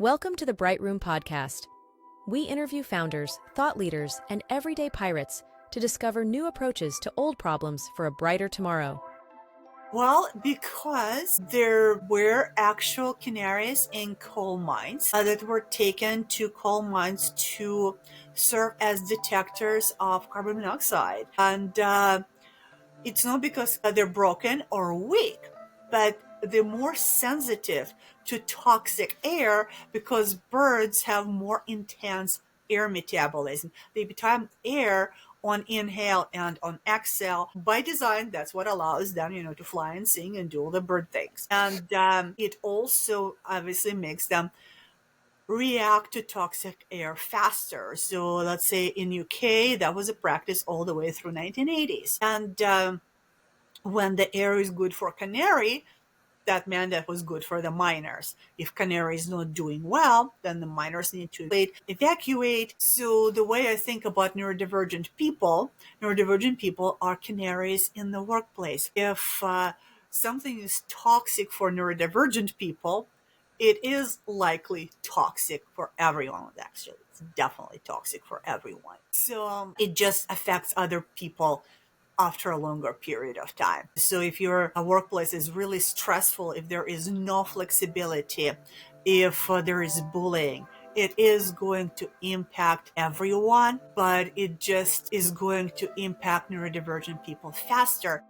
Welcome to the Bright Room podcast. We interview founders, thought leaders, and everyday pirates to discover new approaches to old problems for a brighter tomorrow. Well, because there were actual canaries in coal mines that were taken to coal mines to serve as detectors of carbon monoxide. And it's not because they're broken or weak, but they're more sensitive to toxic air because birds have more intense air metabolism. They become air on inhale and on exhale. By design, that's what allows them, to fly and sing and do all the bird things. And it also obviously makes them react to toxic air faster. So let's say in UK, that was a practice all the way through 1980s. And when the air is good for canary, that meant that was good for the miners. If canary is not doing well, then the miners need to evacuate. So the way I think about neurodivergent people are canaries in the workplace. If something is toxic for neurodivergent people, it is likely toxic for everyone. Actually, it's definitely toxic for everyone. So it just affects other people after a longer period of time. So if your workplace is really stressful, if there is no flexibility, if there is bullying, it is going to impact everyone, but it just is going to impact neurodivergent people faster.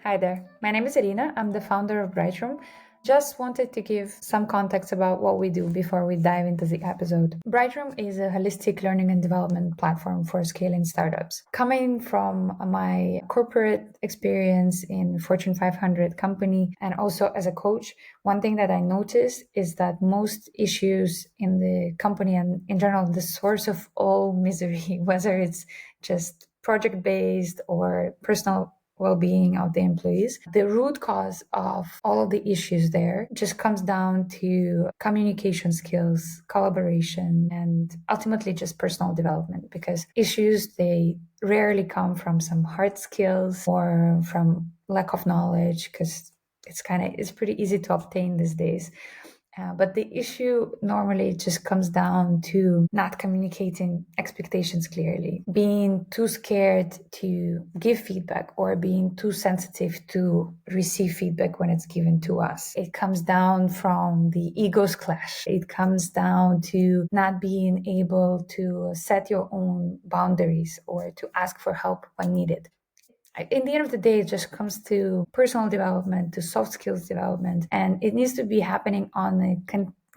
Hi there, my name is Irina. I'm the founder of Bright Room. Just wanted to give some context about what we do before we dive into the episode. Bright Room is a holistic learning and development platform for scaling startups. Coming from my corporate experience in Fortune 500 company and also as a coach, one thing that I noticed is that most issues in the company and in general, the source of all misery, whether it's just project-based or personal well-being of the employees. The root cause of all of the issues there just comes down to communication skills, collaboration, and ultimately just personal development, because issues, they rarely come from some hard skills or from lack of knowledge, because it's pretty easy to obtain these days. But the issue normally just comes down to not communicating expectations clearly, being too scared to give feedback or being too sensitive to receive feedback when it's given to us. It comes down from the egos clash. It comes down to not being able to set your own boundaries or to ask for help when needed. In the end of the day, it just comes to personal development, to soft skills development, and it needs to be happening on a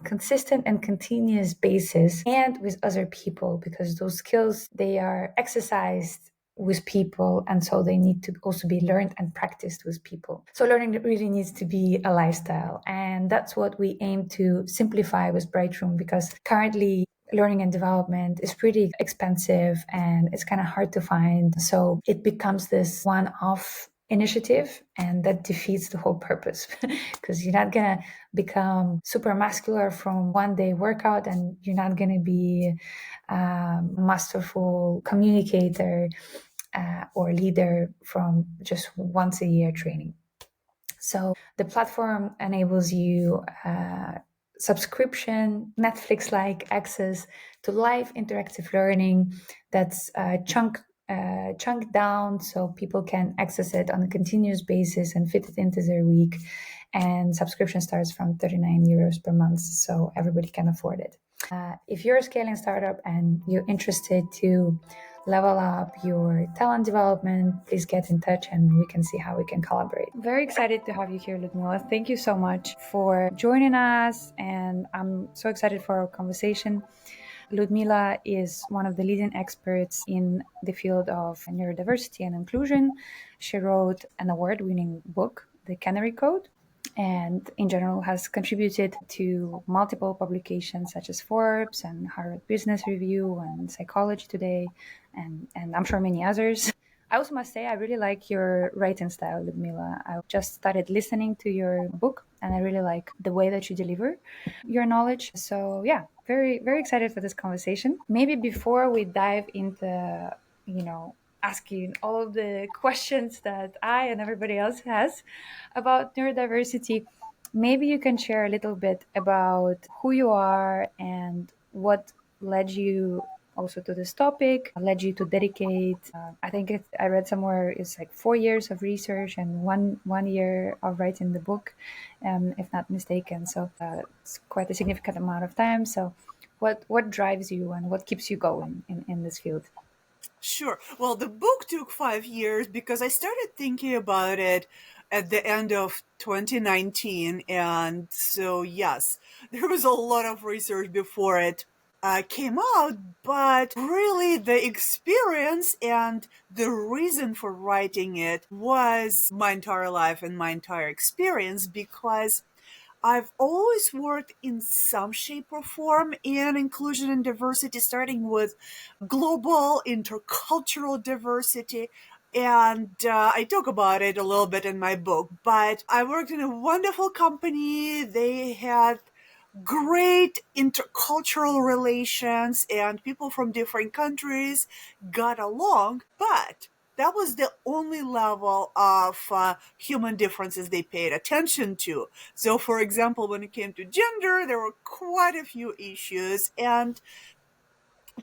consistent and continuous basis and with other people, because those skills, they are exercised with people, and so they need to also be learned and practiced with people. So learning really needs to be a lifestyle, and that's what we aim to simplify with Bright Room, because currently learning and development is pretty expensive and it's kind of hard to find. So it becomes this one-off initiative, and that defeats the whole purpose because you're not going to become super muscular from one day workout, and you're not going to be a masterful communicator or leader from just once a year training. So the platform enables you subscription, Netflix-like access to live interactive learning that's chunked down so people can access it on a continuous basis and fit it into their week. And subscription starts from 39 euros per month, so everybody can afford it. If you're a scaling startup and you're interested to level up your talent development, please get in touch and we can see how we can collaborate. Very excited to have you here, Ludmila. Thank you so much for joining us, and I'm so excited for our conversation. Ludmila is one of the leading experts in the field of neurodiversity and inclusion. She wrote an award-winning book, The Canary Code, and in general has contributed to multiple publications such as Forbes and Harvard Business Review and Psychology Today, and I'm sure many others. I also must say I really like your writing style, Ludmila. I just started listening to your book and I really like the way that you deliver your knowledge. So yeah, very, very excited for this conversation. Maybe before we dive into, asking all of the questions that I and everybody else has about neurodiversity, Maybe you can share a little bit about who you are and what led you also to this topic, led you to dedicate. I think I read somewhere it's like 4 years of research and one year of writing the book, if not mistaken. So it's quite a significant amount of time. So, what drives you and what keeps you going in this field? Sure. Well, the book took 5 years because I started thinking about it at the end of 2019. And so, yes, there was a lot of research before it came out, but really the experience and the reason for writing it was my entire life and my entire experience, because I've always worked in some shape or form in inclusion and diversity, starting with global intercultural diversity. And I talk about it a little bit in my book, but I worked in a wonderful company. They had great intercultural relations and people from different countries got along, but that was the only level of human differences they paid attention to. So, for example, when it came to gender, there were quite a few issues, and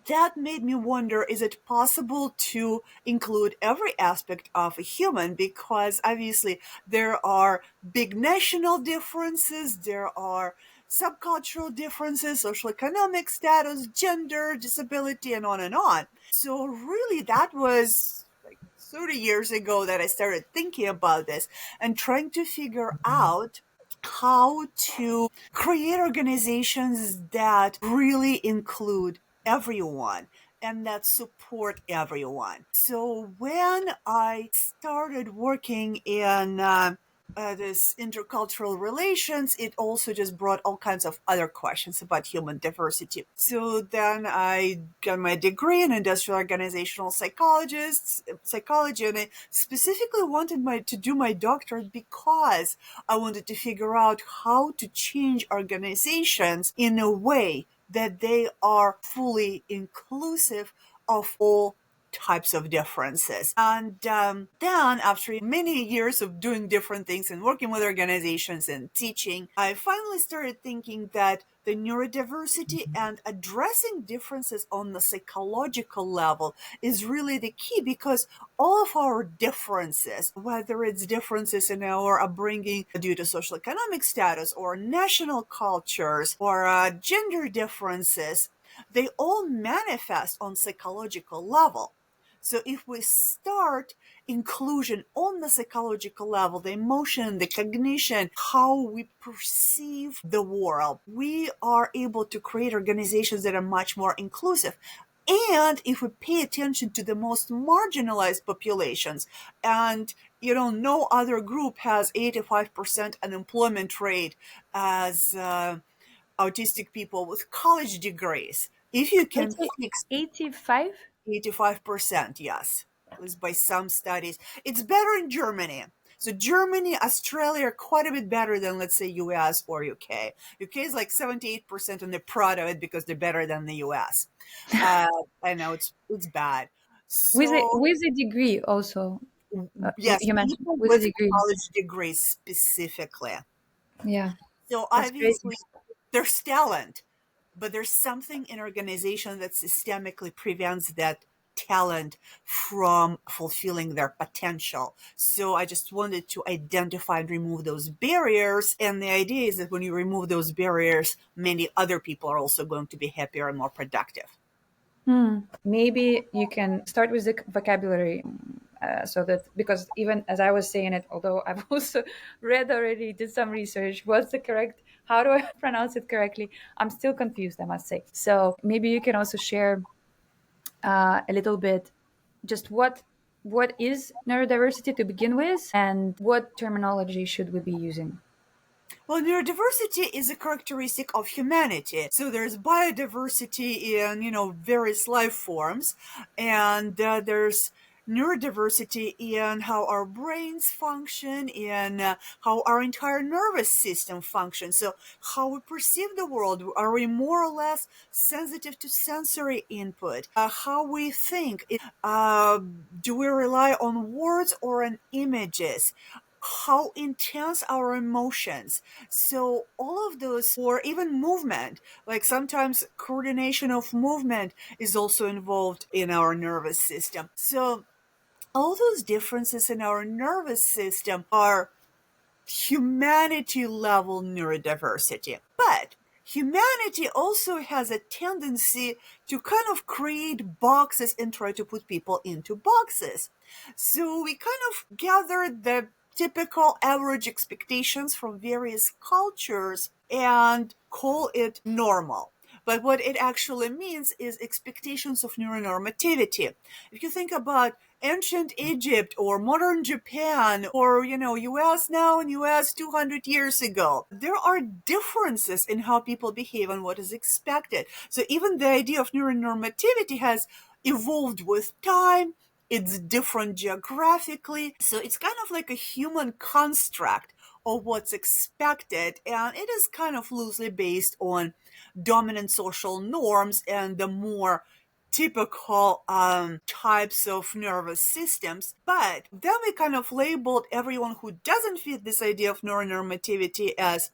that made me wonder, is it possible to include every aspect of a human? Because obviously there are big national differences, there are subcultural differences, social economic status, gender, disability, and on and on. So really that was like 30 years ago that I started thinking about this and trying to figure out how to create organizations that really include everyone and that support everyone. So when I started working in this intercultural relations, it also just brought all kinds of other questions about human diversity. So then I got my degree in industrial organizational psychology, and I specifically wanted to do my doctorate because I wanted to figure out how to change organizations in a way that they are fully inclusive of all types of differences. And then, after many years of doing different things and working with organizations and teaching, I finally started thinking that the neurodiversity and addressing differences on the psychological level is really the key, because all of our differences, whether it's differences in our upbringing due to social economic status or national cultures or gender differences, they all manifest on psychological level. So if we start inclusion on the psychological level, the emotion, the cognition, how we perceive the world, we are able to create organizations that are much more inclusive. And if we pay attention to the most marginalized populations, and no other group has 85% unemployment rate as autistic people with college degrees. If you can 80, fix 85? 85%, yes, at least by some studies. It's better in Germany. So Germany, Australia are quite a bit better than, let's say, US or UK. UK is like 78%, and they're proud of it because they're better than the US. I know it's bad. So With a degree also. yes, You mentioned people with a with degree. college degrees specifically. Yeah, So that's crazy. obviously there's talent, but there's something in organization that systemically prevents that talent from fulfilling their potential. So I just wanted to identify and remove those barriers. And the idea is that when you remove those barriers, many other people are also going to be happier and more productive. Maybe you can start with the vocabulary, so that, because even as I was saying it, although I've also read already, did some research, what's the correct, how do I pronounce it correctly? I'm still confused, I must say. So maybe you can also share a little bit just what is neurodiversity to begin with, and what terminology should we be using. Well, neurodiversity is a characteristic of humanity. So there's biodiversity in, various life forms, and there's neurodiversity in how our brains function, in how our entire nervous system functions. So how we perceive the world. Are we more or less sensitive to sensory input? How we think. Do we rely on words or on images? how intense our emotions. So all of those, or even movement, like sometimes coordination of movement is also involved in our nervous system. So all those differences in our nervous system are humanity level neurodiversity. But humanity also has a tendency to kind of create boxes and try to put people into boxes. So we kind of gather the typical average expectations from various cultures and call it normal. But what it actually means is expectations of neuronormativity. If you think about ancient Egypt or modern Japan or, US now and US 200 years ago, there are differences in how people behave and what is expected. So even the idea of neuronormativity has evolved with time. It's different geographically. So it's kind of like a human construct of what's expected. And it is kind of loosely based on dominant social norms and the more typical types of nervous systems. But then we kind of labeled everyone who doesn't fit this idea of neuronormativity as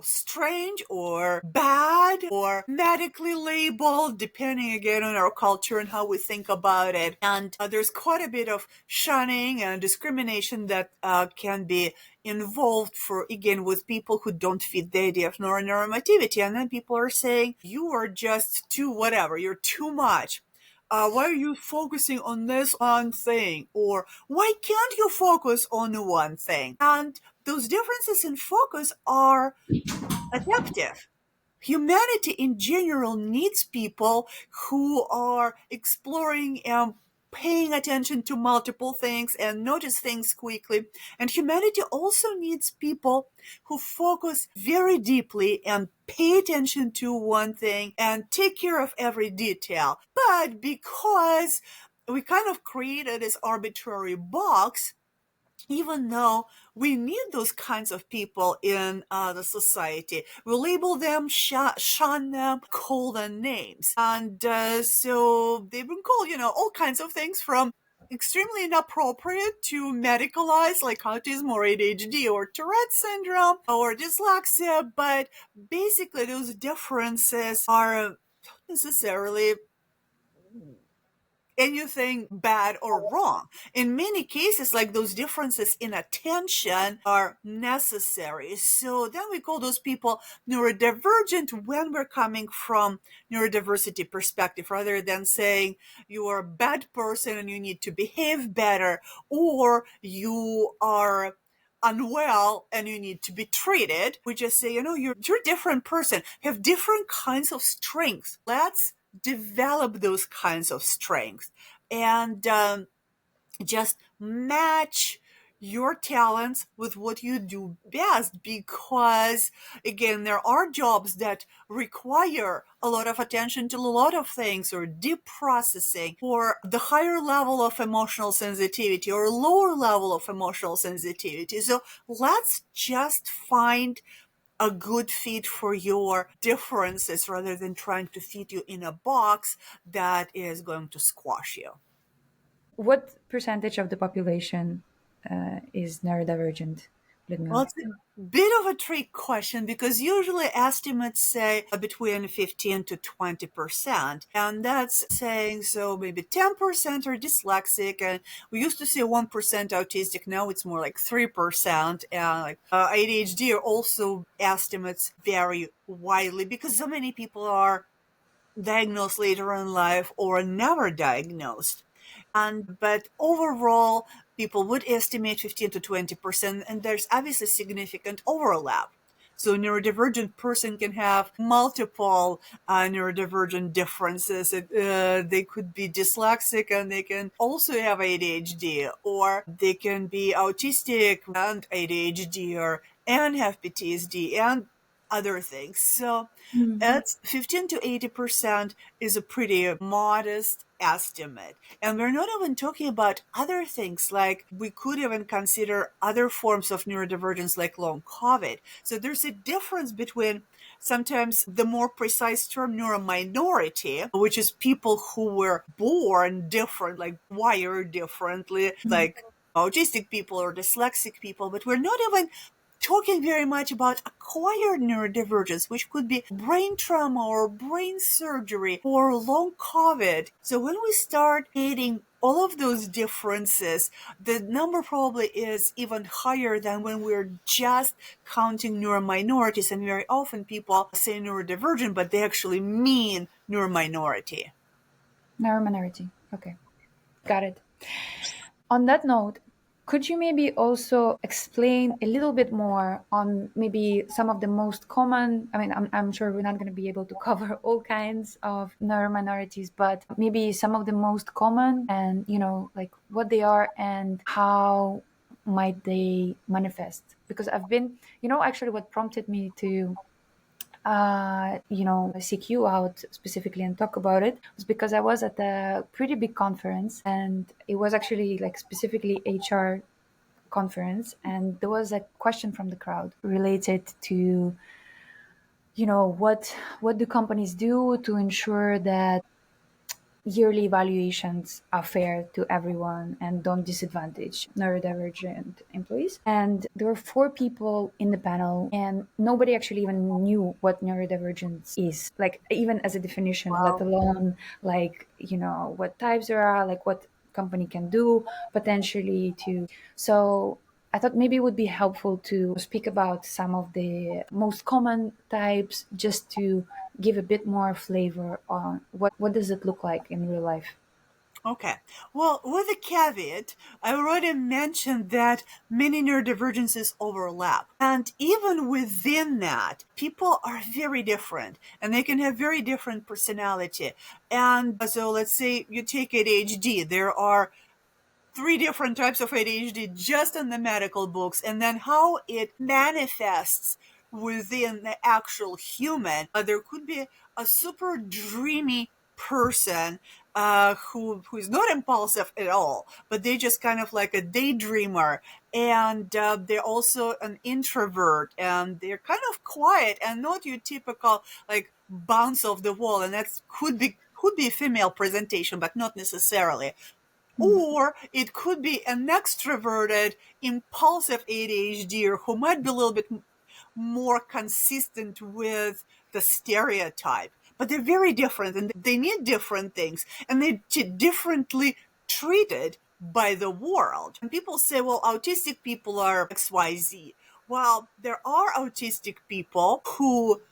strange or bad or medically labeled, depending again on our culture and how we think about it. And there's quite a bit of shunning and discrimination that can be involved with people who don't fit the idea of neuronormativity. And then people are saying, you are just you're too much. Why are you focusing on this one thing? Or why can't you focus on one thing? And those differences in focus are adaptive. Humanity in general needs people who are exploring and paying attention to multiple things and notice things quickly. And humanity also needs people who focus very deeply and pay attention to one thing and take care of every detail. But because we kind of created this arbitrary box, even though we need those kinds of people in the society, we label them, shun them, call them names. And so they've been called, all kinds of things from extremely inappropriate to medicalized, like autism or ADHD or Tourette syndrome or dyslexia. But basically, those differences are not necessarily anything bad or wrong. In many cases, like those differences in attention are necessary. So then we call those people neurodivergent when we're coming from neurodiversity perspective, rather than saying you are a bad person and you need to behave better, or you are unwell and you need to be treated. We just say, you're a different person, you have different kinds of strengths. Let's develop those kinds of strengths and just match your talents with what you do best, because again, there are jobs that require a lot of attention to a lot of things, or deep processing, or the higher level of emotional sensitivity or lower level of emotional sensitivity. So let's just find a good fit for your differences rather than trying to fit you in a box that is going to squash you. What percentage of the population is neurodivergent, Well, Ludmila? it's a bit of a trick question because usually estimates say between 15 to 20%. And that's saying so maybe 10% are dyslexic. And we used to say 1% autistic. Now it's more like 3%. And ADHD are also estimates vary widely because so many people are diagnosed later in life or never diagnosed. But overall, people would estimate 15 to 20%, and there's obviously significant overlap. So neurodivergent person can have multiple neurodivergent differences. They could be dyslexic and they can also have ADHD, or they can be autistic and ADHD, and have PTSD and other things. So it's 15 to 80% is a pretty modest estimate. And we're not even talking about other things, like we could even consider other forms of neurodivergence like long COVID. So there's a difference between sometimes the more precise term neurominority, which is people who were born different, like wired differently, like autistic people or dyslexic people, but we're not even talking very much about acquired neurodivergence, which could be brain trauma or brain surgery or long COVID. So when we start adding all of those differences, the number probably is even higher than when we're just counting neurominorities. And very often people say neurodivergent, but they actually mean neurominority. Neurominority. Okay, got it. On that note, could you maybe also explain a little bit more on maybe some of the most common? I mean, I'm sure we're not going to be able to cover all kinds of neurominorities, but maybe some of the most common and, like what they are and how might they manifest? Because I've been, actually what prompted me to seek you out specifically and talk about it was because I was at a pretty big conference, and it was actually like specifically HR conference, and there was a question from the crowd related to what do companies do to ensure that yearly evaluations are fair to everyone and don't disadvantage neurodivergent employees. And there were four people in the panel, and nobody actually even knew what neurodivergence is, like even as a definition, let Wow. alone like, what types there are, like what company can do potentially to. So I thought maybe it would be helpful to speak about some of the most common types just to give a bit more flavor on what does it look like in real life. Okay. Well, with a caveat, I already mentioned that many neurodivergences overlap. And even within that, people are very different and they can have very different personality. And so let's say you take ADHD, there are three different types of ADHD just in the medical books, and then how it manifests within the actual human. There could be a super dreamy person who is not impulsive at all, but they just kind of like a daydreamer, and they're also an introvert, and they're kind of quiet and not your typical like bounce off the wall, and that could be female presentation, but not necessarily. Or it could be an extroverted, impulsive ADHD who might be a little bit more consistent with the stereotype. But they're very different and they need different things and they're differently treated by the world. And people say, well, autistic people are XYZ. Well, there are autistic people who,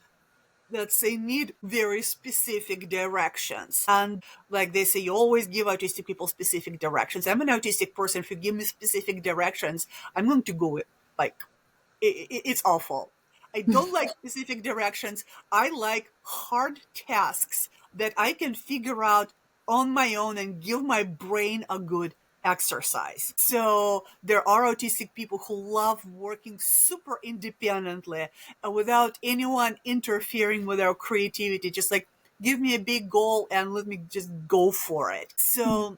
let's say, need very specific directions. And like they say, you always give autistic people specific directions. I'm an autistic person. If you give me specific directions, I'm going to go like, it's awful. I don't like specific directions. I like hard tasks that I can figure out on my own and give my brain a good exercise. So there are autistic people who love working super independently without anyone interfering with our creativity. Just like give me a big goal and let me just go for it. So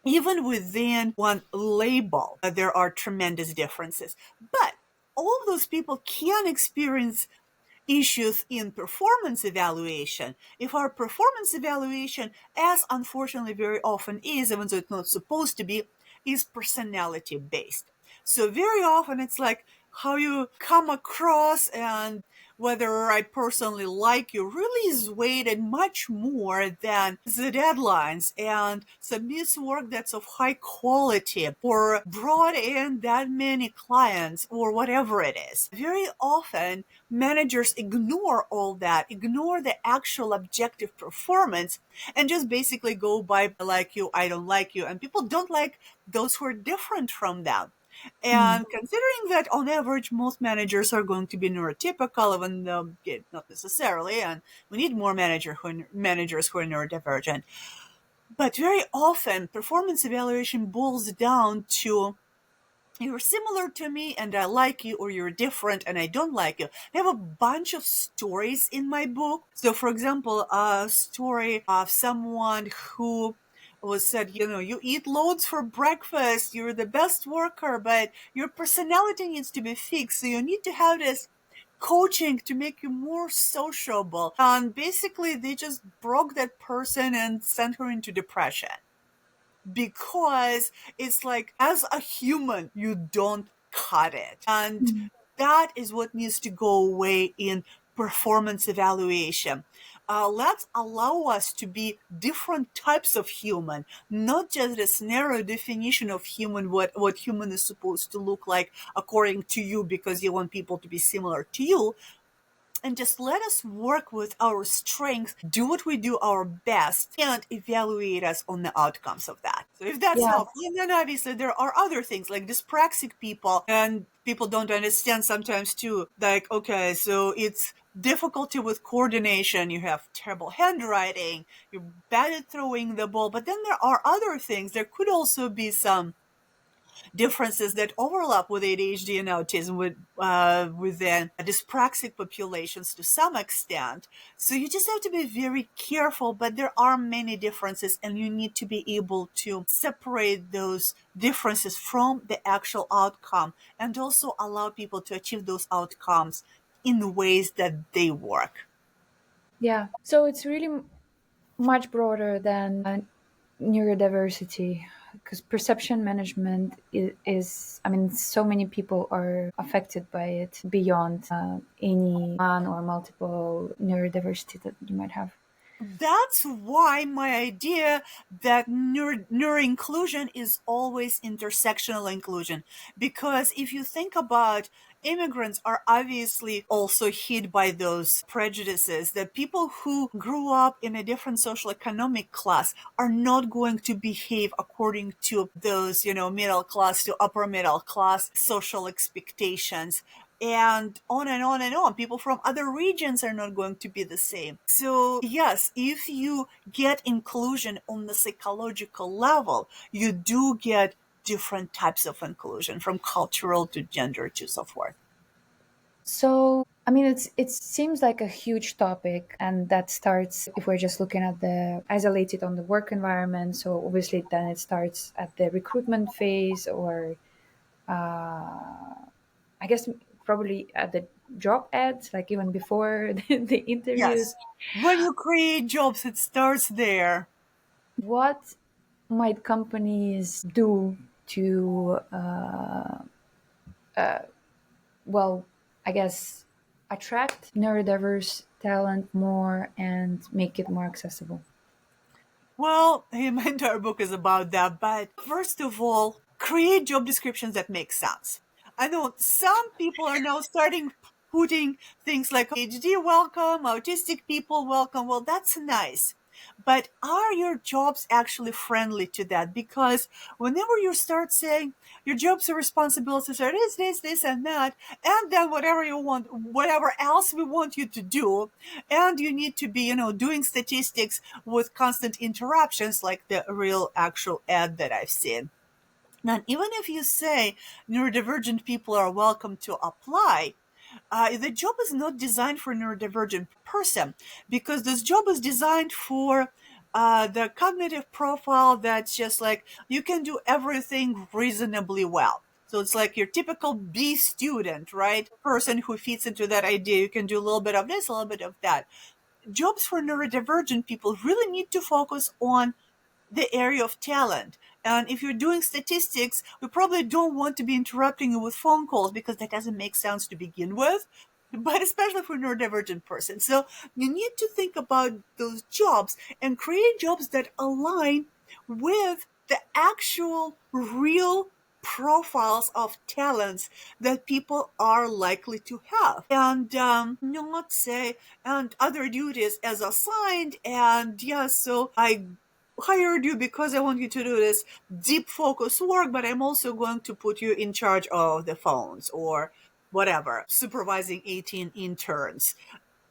even within one label, there are tremendous differences. But all of those people can experience issues in performance evaluation. If our performance evaluation, as unfortunately very often is, even though it's not supposed to be, is personality based. So very often it's like how you come across and whether I personally like you really is weighted much more than the deadlines and submits work that's of high quality or brought in that many clients or whatever it is. Very often managers ignore all that, ignore the actual objective performance and just basically go by I like you, I don't like you. And people don't like those who are different from them. Mm. And considering that on average, most managers are going to be neurotypical, even though not necessarily, and we need more managers who are neurodivergent. But very often, performance evaluation boils down to you're similar to me and I like you, or you're different and I don't like you. I have a bunch of stories in my book. So, for example, a story of someone who was said, you eat loads for breakfast, you're the best worker, but your personality needs to be fixed. So you need to have this coaching to make you more sociable. And basically, they just broke that person and sent her into depression. because it's like, as a human, you don't cut it. And that is what needs to go away in performance evaluation. Let's allow us to be different types of human, not just this narrow definition of human, what human is supposed to look like according to you because you want people to be similar to you. And just let us work with our strengths, do what we do our best, and evaluate us on the outcomes of that. So if that's Yeah. helpful, and then obviously there are other things like dyspraxic people, and people don't understand sometimes too, like, okay, so it's difficulty with coordination, you have terrible handwriting, you're bad at throwing the ball, but then there are other things. There could also be some differences that overlap with ADHD and autism within dyspraxic populations to some extent. So you just have to be very careful, but there are many differences and you need to be able to separate those differences from the actual outcome and also allow people to achieve those outcomes in ways that they work. Yeah. So it's really much broader than neurodiversity, because perception management is, I mean, so many people are affected by it beyond any one or multiple neurodiversity that you might have. That's why my idea that neuro-inclusion is always intersectional inclusion. Because if you think about immigrants are obviously also hit by those prejudices that people who grew up in a different social economic class are not going to behave according to those, middle class to upper middle class social expectations, and on and on and on. People from other regions are not going to be the same. So yes, if you get inclusion on the psychological level, you do get different types of inclusion, from cultural to gender to so forth. So, I mean, it seems like a huge topic, and that starts if we're just looking at the isolated on the work environment. So obviously, then it starts at the recruitment phase, or I guess probably at the job ads, like even before the interviews. Yes. When you create jobs, it starts there. What might companies do to, well, I guess, attract neurodiverse talent more and make it more accessible? Well, my entire book is about that. But first of all, create job descriptions that make sense. I know some people are now starting putting things like ADHD welcome, autistic people welcome. Well, that's nice. But are your jobs actually friendly to that? Because whenever you start saying your jobs and responsibilities are this, and that, and then whatever you want, whatever else we want you to do, and you need to be, doing statistics with constant interruptions, like the real actual ad that I've seen. And even if you say neurodivergent people are welcome to apply, the job is not designed for a neurodivergent person, because this job is designed for the cognitive profile that's just like you can do everything reasonably well. So it's like your typical B student, right? Person who fits into that idea. You can do a little bit of this, a little bit of that. Jobs for neurodivergent people really need to focus on the area of talent. And if you're doing statistics, we probably don't want to be interrupting you with phone calls because that doesn't make sense to begin with, but especially for a neurodivergent person. So you need to think about those jobs and create jobs that align with the actual real profiles of talents that people are likely to have, and not say and other duties as assigned, and yeah, so I hired you because I want you to do this deep focus work, but I'm also going to put you in charge of the phones or whatever, supervising 18 interns.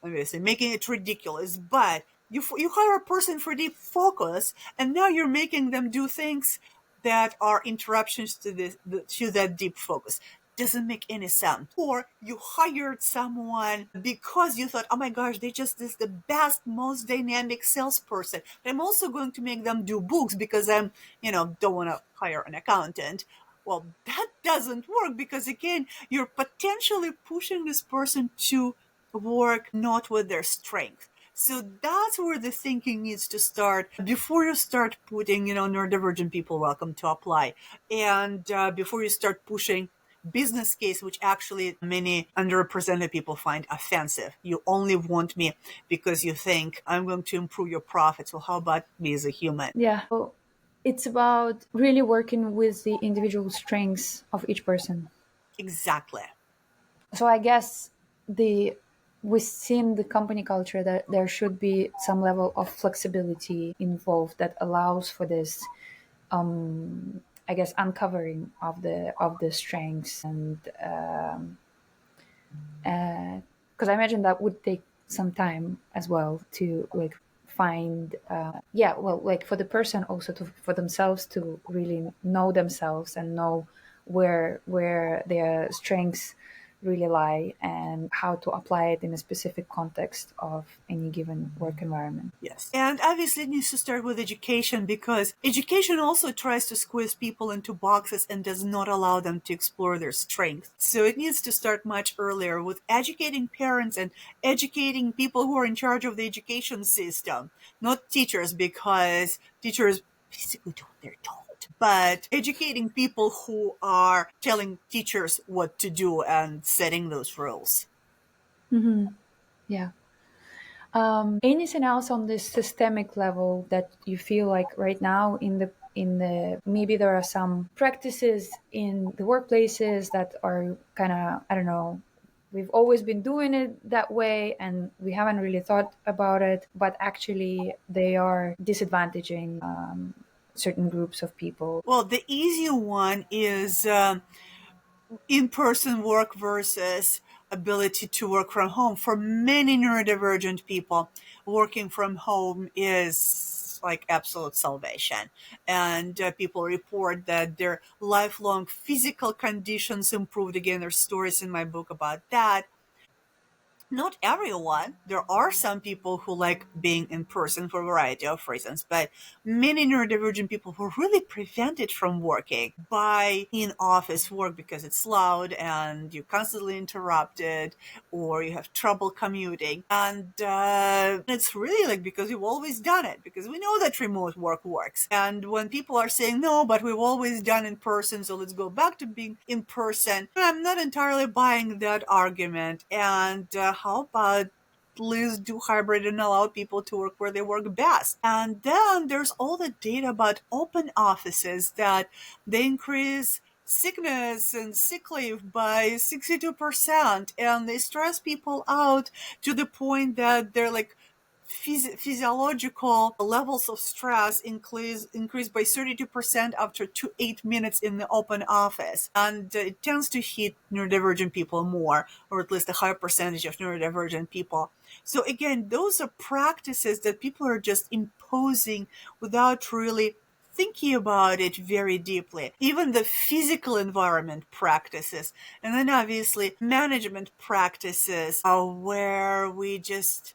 Obviously, making it ridiculous, but you hire a person for deep focus, and now you're making them do things that are interruptions to to that deep focus. Doesn't make any sense. Or you hired someone because you thought, oh my gosh, they just is the best, most dynamic salesperson. I'm also going to make them do books because I'm, don't want to hire an accountant. Well, that doesn't work, because again, you're potentially pushing this person to work not with their strength. So that's where the thinking needs to start before you start putting, neurodivergent people welcome to apply. And before you start pushing business case, which actually many underrepresented people find offensive. You only want me because you think I'm going to improve your profits. Well, how about me as a human? Yeah. So it's about really working with the individual strengths of each person. Exactly. So I guess the within the company culture that there should be some level of flexibility involved that allows for this I guess uncovering of the strengths and because I imagine that would take some time as well to like find yeah, well, like for the person also to for themselves to really know themselves and know where their strengths really lie and how to apply it in a specific context of any given work environment. Yes. And obviously it needs to start with education, because education also tries to squeeze people into boxes and does not allow them to explore their strengths. So it needs to start much earlier with educating parents and educating people who are in charge of the education system, not teachers, because teachers basically do what they're told. But educating people who are telling teachers what to do and setting those rules. Yeah. Anything else on this systemic level that you feel like right now in the maybe there are some practices in the workplaces that are kind of, I don't know, we've always been doing it that way and we haven't really thought about it, but actually they are disadvantaging certain groups of people. Well, the easy one is in-person work versus ability to work from home. For many neurodivergent people, working from home is like absolute salvation. And people report that their lifelong physical conditions improved. Again, there's stories in my book about that. Not everyone. There are some people who like being in person for a variety of reasons, but many neurodivergent people who are really prevented from working by in office work because it's loud and you're constantly interrupted or you have trouble commuting. And it's really like because you've always done it, because we know that remote work works. And when people are saying, no, but we've always done in person, so let's go back to being in person, I'm not entirely buying that argument. And how about please do hybrid and allow people to work where they work best? And then there's all the data about open offices that they increase sickness and sick leave by 62%, and they stress people out to the point that they're like physiological levels of stress increase by 32% after 8 minutes in the open office. And it tends to hit neurodivergent people more, or at least a higher percentage of neurodivergent people. So again, those are practices that people are just imposing without really thinking about it very deeply. Even the physical environment practices, and then obviously management practices, where we just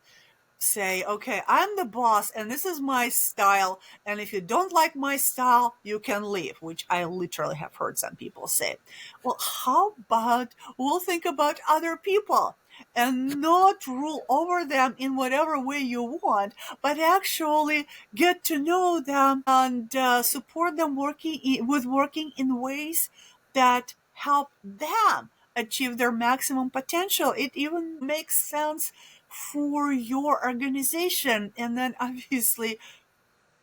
say, okay, I'm the boss and this is my style. And if you don't like my style, you can leave, which I literally have heard some people say. Well, how about we'll think about other people and not rule over them in whatever way you want, but actually get to know them and support them working in ways that help them achieve their maximum potential. It even makes sense for your organization. And then obviously,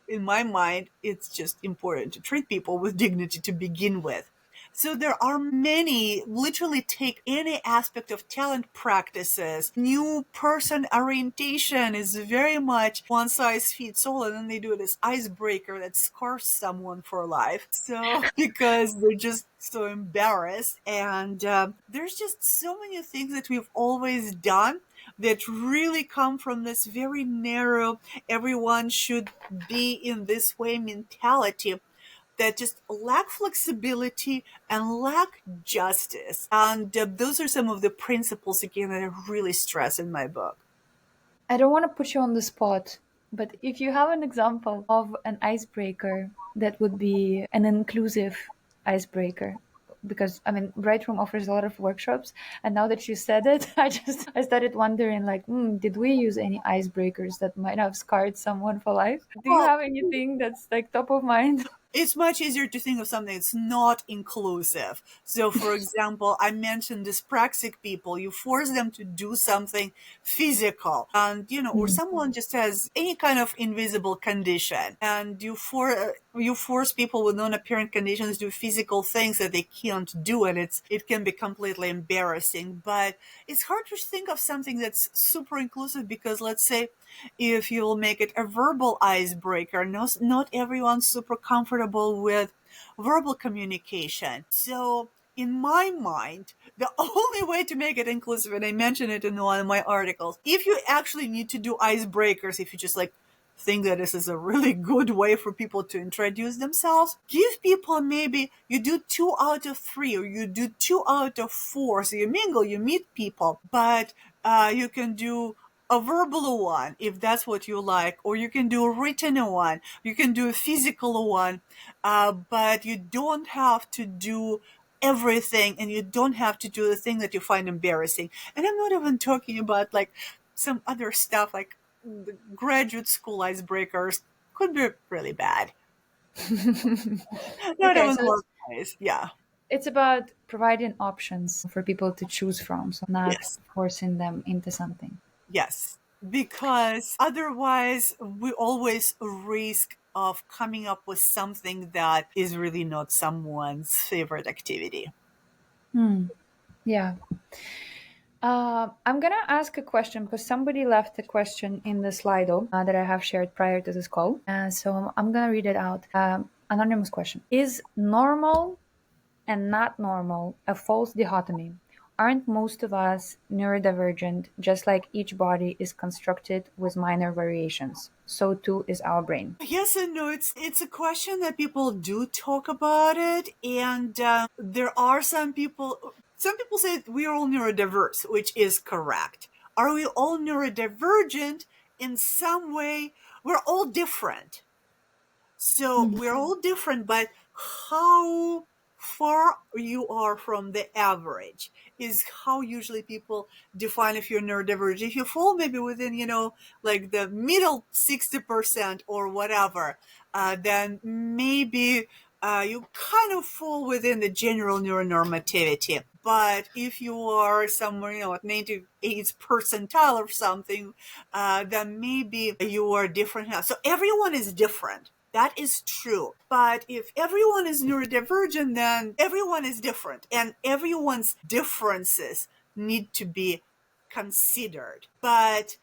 in my mind, it's just important to treat people with dignity to begin with. So there are many, literally take any aspect of talent practices. New person orientation is very much one size fits all, and then they do this icebreaker that scars someone for life. So because they're just so embarrassed, and there's just so many things that we've always done that really come from this very narrow, everyone should be in this way mentality that just lack flexibility and lack justice. And those are some of the principles, again, that I really stress in my book. I don't want to put you on the spot, but if you have an example of an icebreaker that would be an inclusive icebreaker, because I mean, Brightroom offers a lot of workshops, and now that you said it, I started wondering like, did we use any icebreakers that might have scarred someone for life? Do you Well, have anything that's like top of mind? it's much easier to think of something that's not inclusive. So, for example, I mentioned dyspraxic people. You force them to do something physical, and or someone just has any kind of invisible condition, and you force people with non-apparent conditions to do physical things that they can't do, and it can be completely embarrassing. But it's hard to think of something that's super inclusive because, let's say, if you'll make it a verbal icebreaker, not everyone's super comfortable with verbal communication. So in my mind, the only way to make it inclusive, and I mentioned it in one of my articles, if you actually need to do icebreakers, if you just like think that this is a really good way for people to introduce themselves, give people, maybe you do 2 out of 3 or you do 2 out of 4. So you mingle, you meet people, but you can do a verbal one if that's what you like, or you can do a written one, you can do a physical one, but you don't have to do everything, and you don't have to do the thing that you find embarrassing. And I'm not even talking about like some other stuff like the graduate school icebreakers could be really bad. Not Okay, even so workplace. Yeah. it's about providing options for people to choose from, so not Yes. forcing them into something. Yes. Because otherwise we always risk of coming up with something that is really not someone's favorite activity. Yeah. I'm gonna ask a question because somebody left a question in the Slido that I have shared prior to this call. So I'm gonna read it out. Anonymous question: Is normal and not normal a false dichotomy? Aren't most of us neurodivergent, just like each body is constructed with minor variations? So too is our brain. Yes and no. It's a question that people do talk about it, and there are some people. Some people say we are all neurodiverse, which is correct. Are we all neurodivergent in some way? We're all different. So we're all different, but how far you are from the average is how usually people define if you're neurodivergent. If you fall maybe within, like the middle 60% or whatever, then maybe you kind of fall within the general neuronormativity. But if you are somewhere, at 98th percentile or something, then maybe you are different. So everyone is different. That is true. But if everyone is neurodivergent, then everyone is different. And everyone's differences need to be considered. But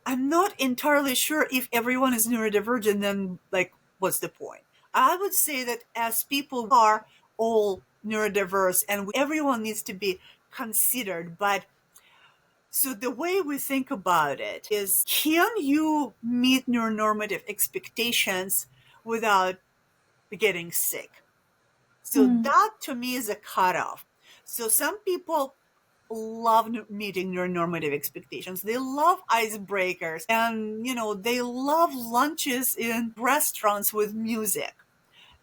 I'm not entirely sure if everyone is neurodivergent, then like, what's the point? I would say that as people are all neurodiverse and everyone needs to be considered. But so the way we think about it is, can you meet neuronormative expectations without getting sick? So that to me is a cutoff. So some people love meeting neuronormative expectations. They love icebreakers, and they love lunches in restaurants with music.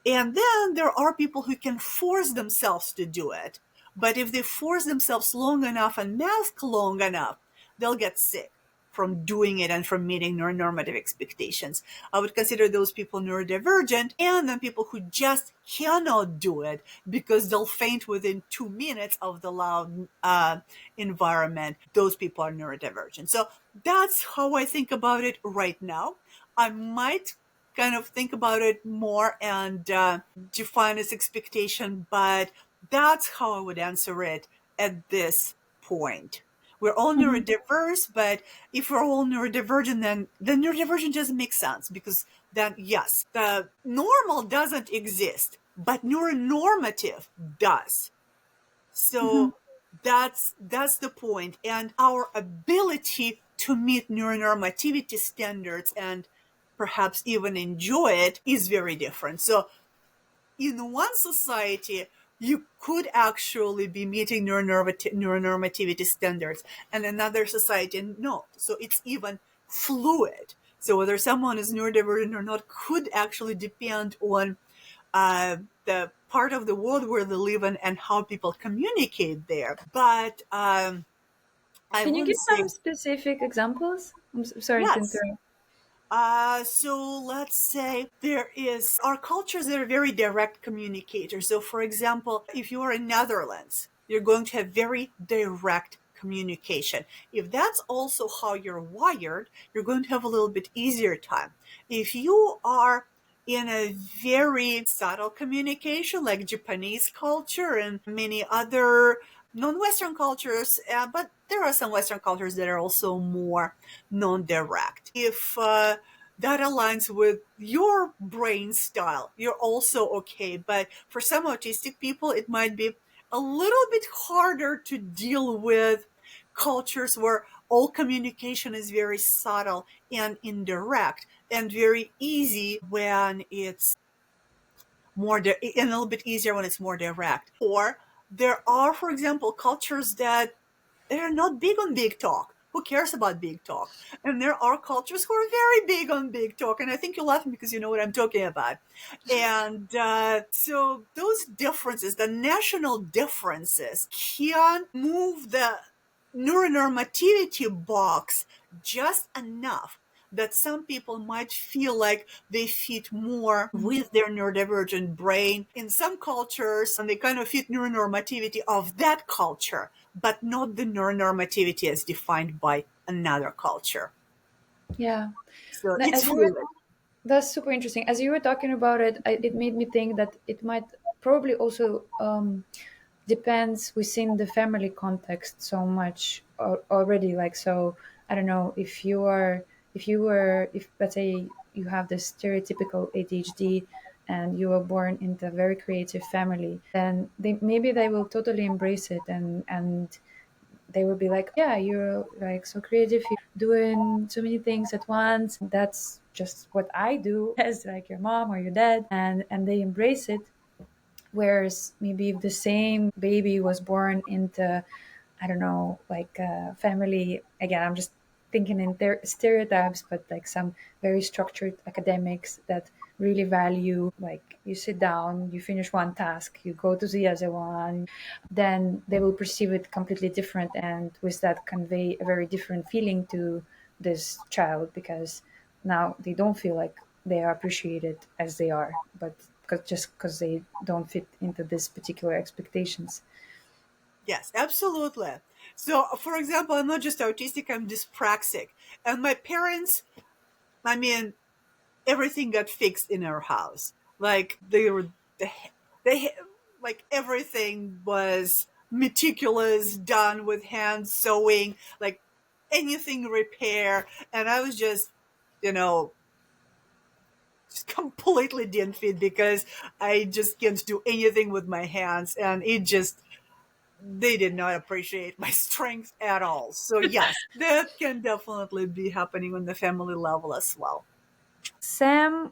And then there are people who can force themselves to do it. But if they force themselves long enough and mask long enough, they'll get sick from doing it and from meeting neuronormative expectations. I would consider those people neurodivergent, and then people who just cannot do it because they'll faint within 2 minutes of the loud environment. Those people are neurodivergent. So that's how I think about it right now. I might kind of think about it more and define its expectation, but that's how I would answer it at this point. We're all neurodiverse, but if we're all neurodivergent, then the neurodivergent doesn't make sense, because then, yes, the normal doesn't exist, but neuronormative does. So that's the point. And our ability to meet neuronormativity standards and perhaps even enjoy it is very different. So in one society, you could actually be meeting neuronormativity standards, and another society not. So it's even fluid. So whether someone is neurodivergent or not could actually depend on the part of the world where they live in and how people communicate there. But I Can you wouldn't give say some specific examples? Sorry to yes. interrupt. So let's say there are cultures that are very direct communicators. So for example, if you are in Netherlands, you're going to have very direct communication. If that's also how you're wired, you're going to have a little bit easier time. If you are in a very subtle communication like Japanese culture and many other non-Western cultures, but there are some Western cultures that are also more non-direct. If that aligns with your brain style, you're also okay. But for some autistic people, it might be a little bit harder to deal with cultures where all communication is very subtle and indirect, and very easy when it's and a little bit easier when it's more direct. Or there are, for example, cultures that they're not big on big talk. Who cares about big talk? And there are cultures who are very big on big talk. And I think you're laughing because you know what I'm talking about. And so those differences, the national differences, can move the neuronormativity box just enough that some people might feel like they fit more with their neurodivergent brain in some cultures, and they kind of fit neuronormativity of that culture, but not the neuronormativity as defined by another culture. Yeah. So Now, it's fluid. that's super interesting. As you were talking about it, it made me think that it might probably also depends within the family context so much already. Like, so I don't know if let's say you have this stereotypical ADHD and you were born into a very creative family, then they will totally embrace it and they will be like, yeah, you're like so creative, you're doing so many things at once. That's just what I do as like your mom or your dad, and they embrace it. Whereas maybe if the same baby was born into, I don't know, like a family, again, I'm just thinking in their stereotypes, but like some very structured academics that really value, like you sit down, you finish one task, you go to the other one, then they will perceive it completely different. And with that, convey a very different feeling to this child because now they don't feel like they are appreciated as they are, but because they don't fit into this particular expectations. Yes, absolutely. So, for example, I'm not just autistic, I'm dyspraxic. And my parents, I mean, everything got fixed in our house. Like they, they like everything was meticulous, done with hand sewing, like anything repair. And I was just, you know, just completely didn't fit because I just can't do anything with my hands, and it just they did not appreciate my strength at all. So yes, that can definitely be happening on the family level as well. Sam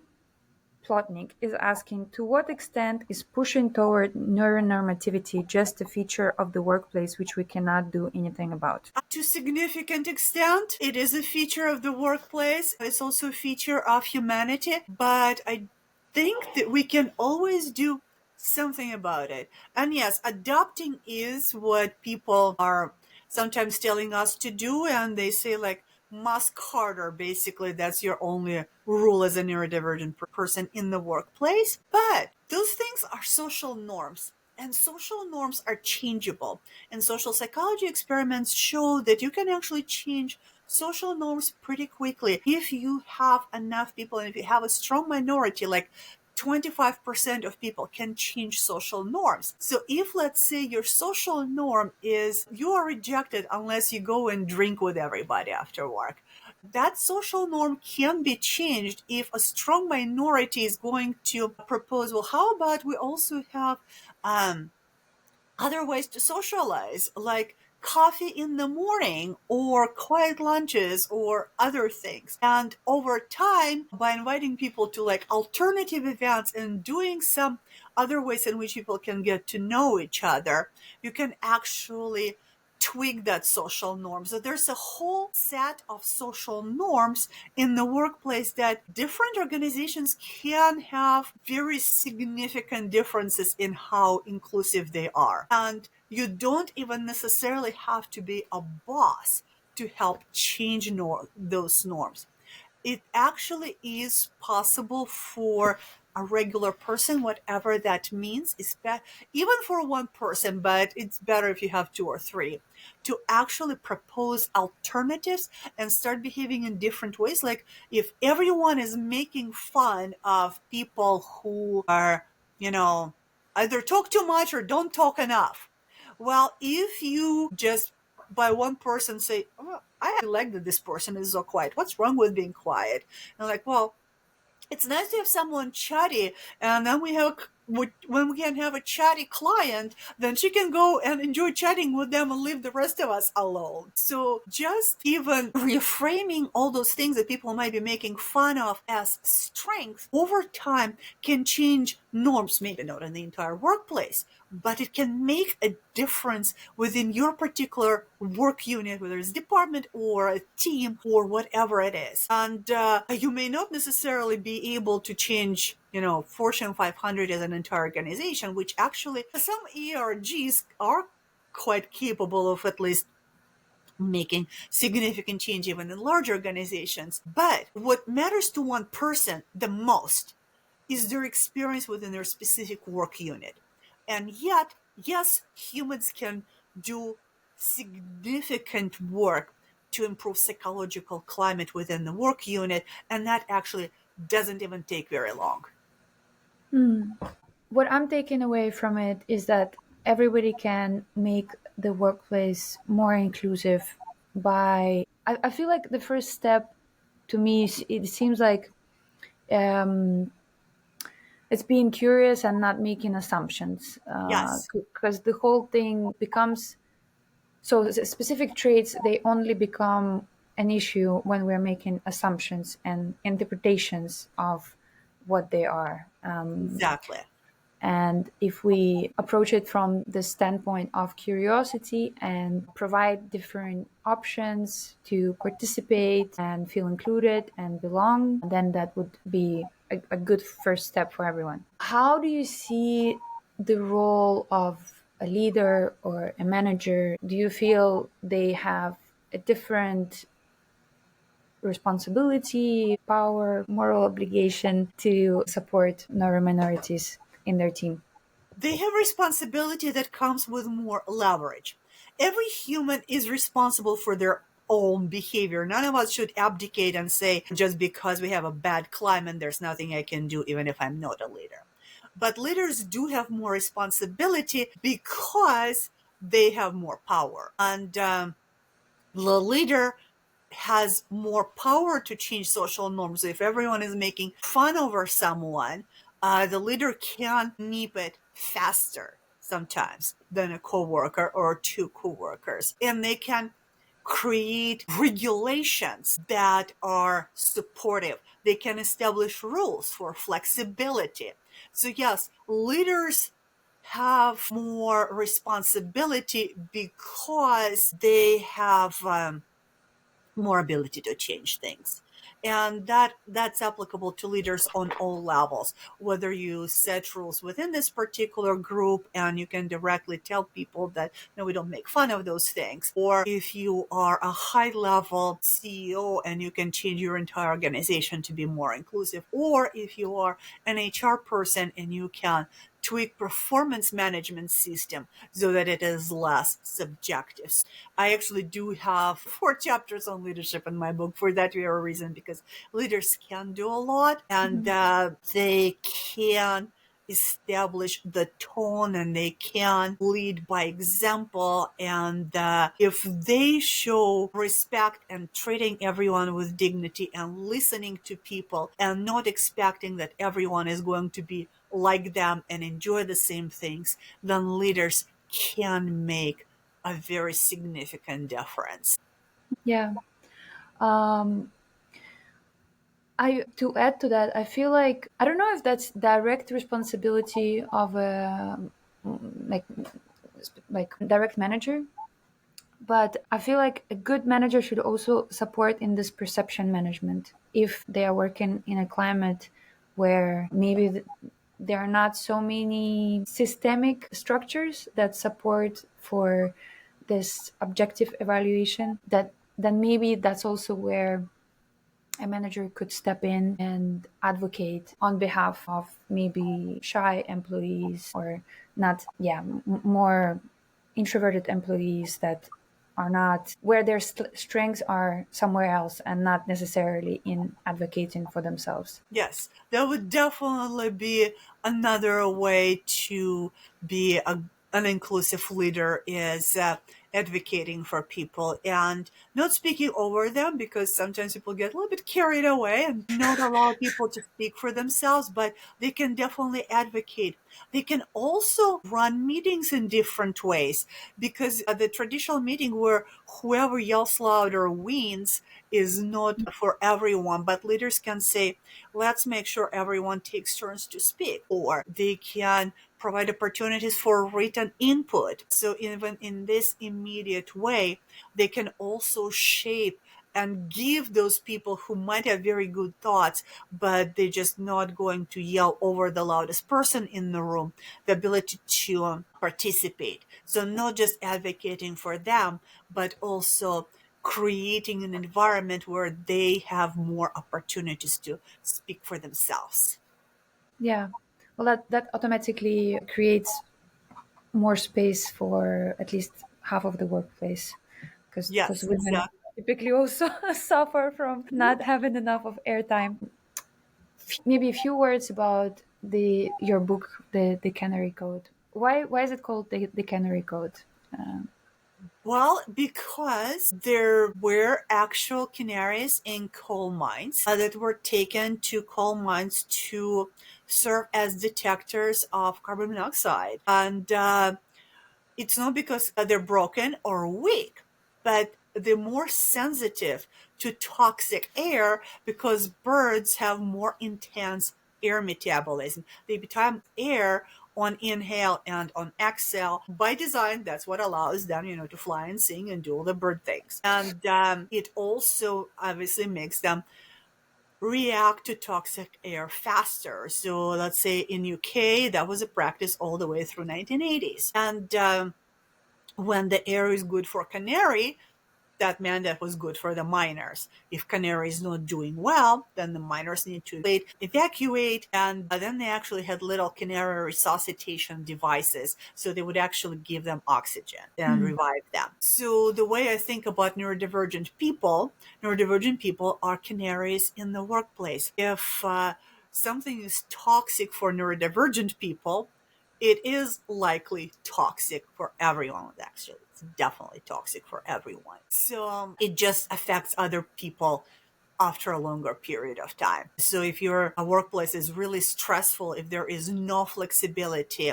Plotnik is asking, to what extent is pushing toward neuronormativity just a feature of the workplace which we cannot do anything about? To significant extent, it is a feature of the workplace. It's also a feature of humanity, but I think that we can always do something about it. And yes, adopting is what people are sometimes telling us to do, and they say like mask harder. Basically, that's your only rule as a neurodivergent person in the workplace. But those things are social norms. And social norms are changeable. And social psychology experiments show that you can actually change social norms pretty quickly if you have enough people and if you have a strong minority, like 25% of people can change social norms. So if, let's say, your social norm is you are rejected unless you go and drink with everybody after work, that social norm can be changed if a strong minority is going to propose, well, how about we also have other ways to socialize, like coffee in the morning or quiet lunches or other things. And over time, by inviting people to like alternative events and doing some other ways in which people can get to know each other, you can actually tweak that social norm. So there's a whole set of social norms in the workplace that different organizations can have very significant differences in how inclusive they are. And you don't even necessarily have to be a boss to help change those norms. It actually is possible for a regular person, whatever that means, even for one person, but it's better if you have two or three, to actually propose alternatives and start behaving in different ways. Like if everyone is making fun of people who are, either talk too much or don't talk enough. Well, if you just by one person say, oh, I like that this person is so quiet. What's wrong with being quiet? And like, well, it's nice to have someone chatty, and then when we can have a chatty client, then she can go and enjoy chatting with them and leave the rest of us alone. So just even reframing all those things that people might be making fun of as strength over time can change norms, maybe not in the entire workplace, but it can make a difference within your particular work unit, whether it's department or a team or whatever it is. And you may not necessarily be able to change, Fortune 500 as an entire organization, which actually some ERGs are quite capable of at least making significant change even in large organizations. But what matters to one person the most is their experience within their specific work unit. And yet, yes, humans can do significant work to improve psychological climate within the work unit, and that actually doesn't even take very long. What I'm taking away from it is that everybody can make the workplace more inclusive by. I feel like the first step to me, it seems like it's being curious and not making assumptions. Yes, Because the whole thing becomes so specific traits, they only become an issue when we're making assumptions and interpretations of what they are. exactly. And if we approach it from the standpoint of curiosity and provide different options to participate and feel included and belong, then that would be a good first step for everyone. How do you see the role of a leader or a manager? Do you feel they have a different responsibility, power, moral obligation to support neurominorities in their team? They have responsibility that comes with more leverage. Every human is responsible for their own behavior. None of us should abdicate and say, just because we have a bad climate, there's nothing I can do, even if I'm not a leader. But leaders do have more responsibility because they have more power. And the leader has more power to change social norms. If everyone is making fun over someone, the leader can nip it faster sometimes than a coworker or two coworkers. And they can create regulations that are supportive. They can establish rules for flexibility. So yes, leaders have more responsibility because they have more ability to change things, and that's applicable to leaders on all levels, whether you set rules within this particular group and you can directly tell people that no, we don't make fun of those things, or if you are a high level CEO and you can change your entire organization to be more inclusive, or if you are an HR person and you can tweak performance management system so that it is less subjective. I actually do have 4 chapters on leadership in my book for that very reason, because leaders can do a lot, and they can establish the tone and they can lead by example. And if they show respect and treating everyone with dignity and listening to people and not expecting that everyone is going to be like them and enjoy the same things, then leaders can make a very significant difference. Yeah. Um, I to add to that, I feel like I don't know if that's direct responsibility of a like direct manager, But I feel like a good manager should also support in this perception management. If they are working in a climate where maybe there are not so many systemic structures that support for this objective evaluation, that then maybe that's also where a manager could step in and advocate on behalf of maybe shy employees or not, more introverted employees that are not where their strengths are somewhere else and not necessarily in advocating for themselves. Yes, that would definitely be another way to be an inclusive leader is advocating for people and not speaking over them, because sometimes people get a little bit carried away and not allow people to speak for themselves, but they can definitely advocate. They can also run meetings in different ways, because the traditional meeting where whoever yells louder wins is not for everyone, but leaders can say, let's make sure everyone takes turns to speak, or they can provide opportunities for written input. So even in this immediate way, they can also shape and give those people who might have very good thoughts, but they're just not going to yell over the loudest person in the room, the ability to participate. So not just advocating for them, but also creating an environment where they have more opportunities to speak for themselves. Yeah. Well, that automatically creates more space for at least half of the workplace, because Yes, women exactly. typically also suffer from not having enough of airtime. Maybe a few words about the your book, the Canary Code. Why is it called the Canary Code? Well, because there were actual canaries in coal mines that were taken to coal mines to serve as detectors of carbon monoxide. And it's not because they're broken or weak, but they're more sensitive to toxic air because birds have more intense air metabolism. They become air on inhale and on exhale. By design, that's what allows them, to fly and sing and do all the bird things. And it also obviously makes them react to toxic air faster. So let's say in UK, that was a practice all the way through 1980s. And when the air is good for canary, that meant that was good for the miners. If canary is not doing well, then the miners need to evacuate, and then they actually had little canary resuscitation devices, so they would actually give them oxygen and Mm. revive them. So the way I think about neurodivergent people are canaries in the workplace. If something is toxic for neurodivergent people, it is likely toxic for everyone. Actually, it's definitely toxic for everyone. So it just affects other people after a longer period of time. So if your workplace is really stressful, if there is no flexibility,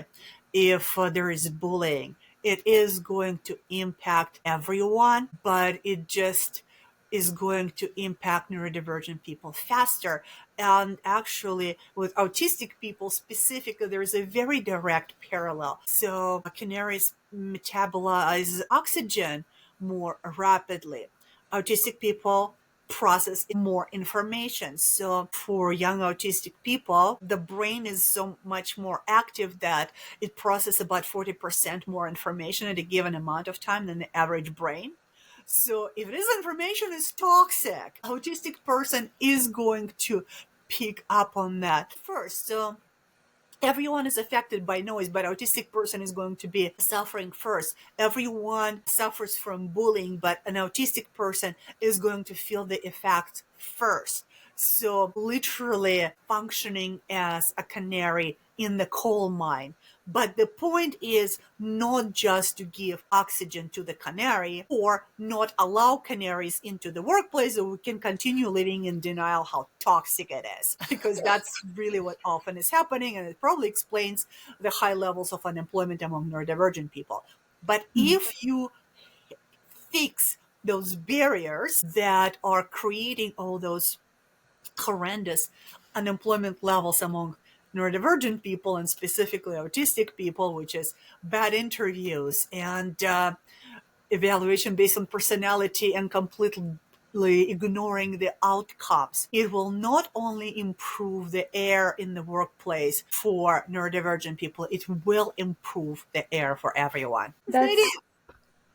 if there is bullying, it is going to impact everyone, but it just is going to impact neurodivergent people faster. And actually, with autistic people specifically, there is a very direct parallel. So canaries metabolize oxygen more rapidly. Autistic people process more information. So for young autistic people, the brain is so much more active that it processes about 40% more information at a given amount of time than the average brain. So if this information is toxic, autistic person is going to pick up on that first. So everyone is affected by noise, but autistic person is going to be suffering first. Everyone suffers from bullying, but an autistic person is going to feel the effects first. So literally functioning as a canary in the coal mine. But the point is not just to give oxygen to the canary or not allow canaries into the workplace so we can continue living in denial how toxic it is, because that's really what often is happening, and it probably explains the high levels of unemployment among neurodivergent people. But if you fix those barriers that are creating all those horrendous unemployment levels among neurodivergent people and specifically autistic people, which is bad interviews and evaluation based on personality and completely ignoring the outcomes. It will not only improve the air in the workplace for neurodivergent people, it will improve the air for everyone.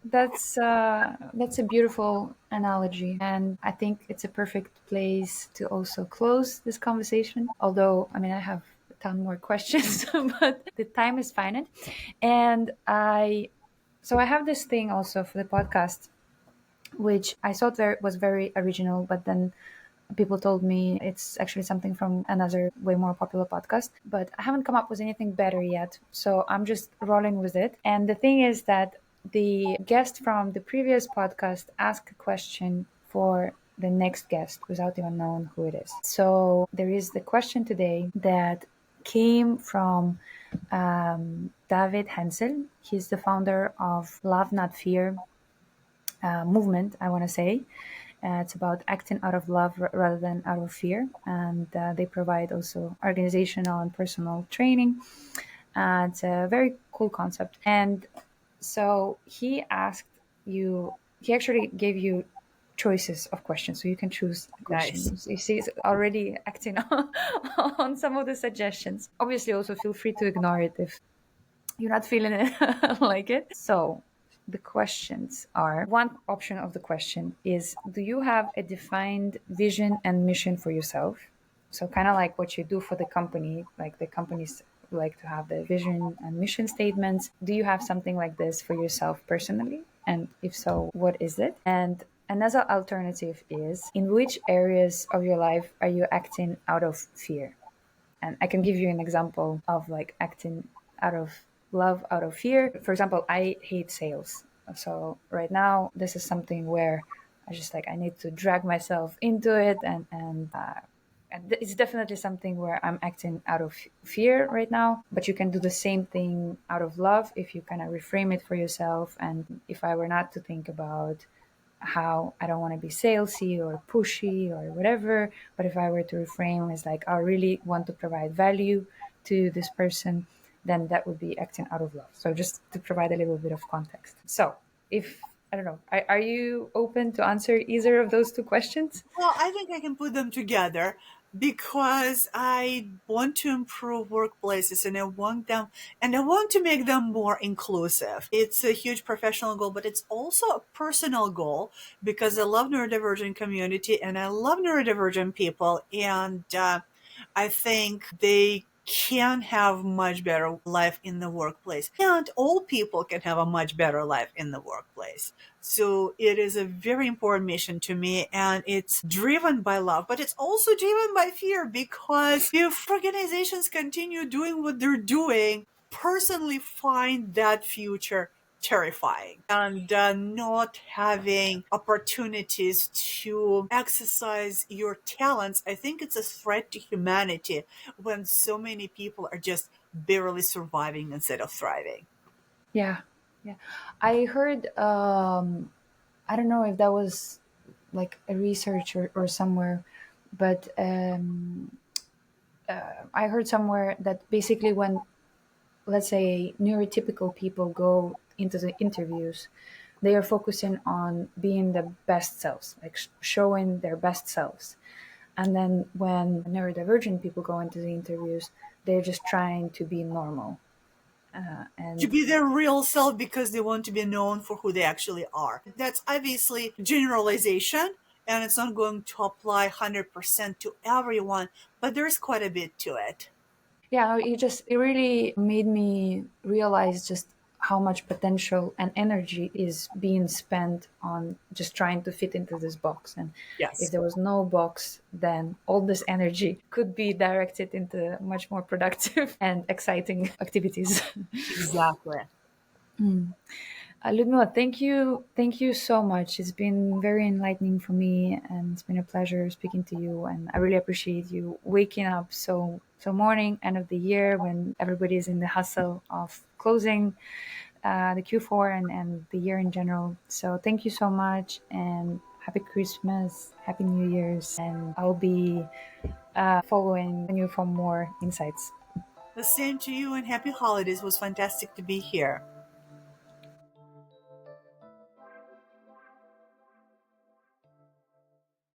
That's a beautiful analogy, and I think it's a perfect place to also close this conversation. Although, I mean, I have a ton more questions, but the time is finite, and I have this thing also for the podcast, which I thought was very original, but then people told me it's actually something from another way more popular podcast, but I haven't come up with anything better yet. So I'm just rolling with it. And the thing is that the guest from the previous podcast asked a question for the next guest without even knowing who it is. So there is the question today that came from David Hensel. He's the founder of Love Not Fear movement, I want to say. It's about acting out of love rather than out of fear. And they provide also organizational and personal training. It's a very cool concept. And so he actually gave you choices of questions. So you can choose a question. Nice. You see, it's already acting on some of the suggestions. Obviously, also feel free to ignore it if you're not feeling it like it. So the questions are, one option of the question is, do you have a defined vision and mission for yourself? So kind of like what you do for the company, like the companies like to have the vision and mission statements. Do you have something like this for yourself personally? And if so, what is it? And another alternative is, in which areas of your life are you acting out of fear? And I can give you an example of like acting out of love, out of fear. For example, I hate sales. So right now, this is something where I need to drag myself into it. And it's definitely something where I'm acting out of fear right now. But you can do the same thing out of love if you kind of reframe it for yourself. And if I were not to think about how I don't want to be salesy or pushy or whatever, but if I were to reframe as like, I really want to provide value to this person, then that would be acting out of love. So just to provide a little bit of context. So if, I don't know, are you open to answer either of those two questions? Well, I think I can put them together because I want to improve workplaces and I want to make them more inclusive. It's a huge professional goal, but it's also a personal goal because I love neurodivergent community and I love neurodivergent people. And I think they can have much better life in the workplace, and all people can have a much better life in the workplace. So it is a very important mission to me, and it's driven by love, but it's also driven by fear, because if organizations continue doing what they're doing, personally find that future terrifying, and not having opportunities to exercise your talents. I think it's a threat to humanity when so many people are just barely surviving instead of thriving. Yeah. Yeah. I heard, I don't know if that was like a research or somewhere, but I heard somewhere that basically when, let's say, neurotypical people go into the interviews, they are focusing on being the best selves, like showing their best selves. And then when neurodivergent people go into the interviews, they're just trying to be normal. To And be their real self because they want to be known for who they actually are. That's obviously generalization, and it's not going to apply 100% to everyone, but there's quite a bit to it. yeah, it really made me realize just how much potential and energy is being spent on just trying to fit into this box. And if Yes, there was no box, then all this energy could be directed into much more productive and exciting activities. exactly. Ludmila, thank you so much. It's been very enlightening for me, and it's been a pleasure speaking to you. And I really appreciate you waking up so morning, end of the year, when everybody is in the hustle of closing the Q4 and the year in general. So thank you so much, and happy Christmas, happy New Year's, and I'll be following you for more insights. The same to you, and happy holidays. It was fantastic to be here.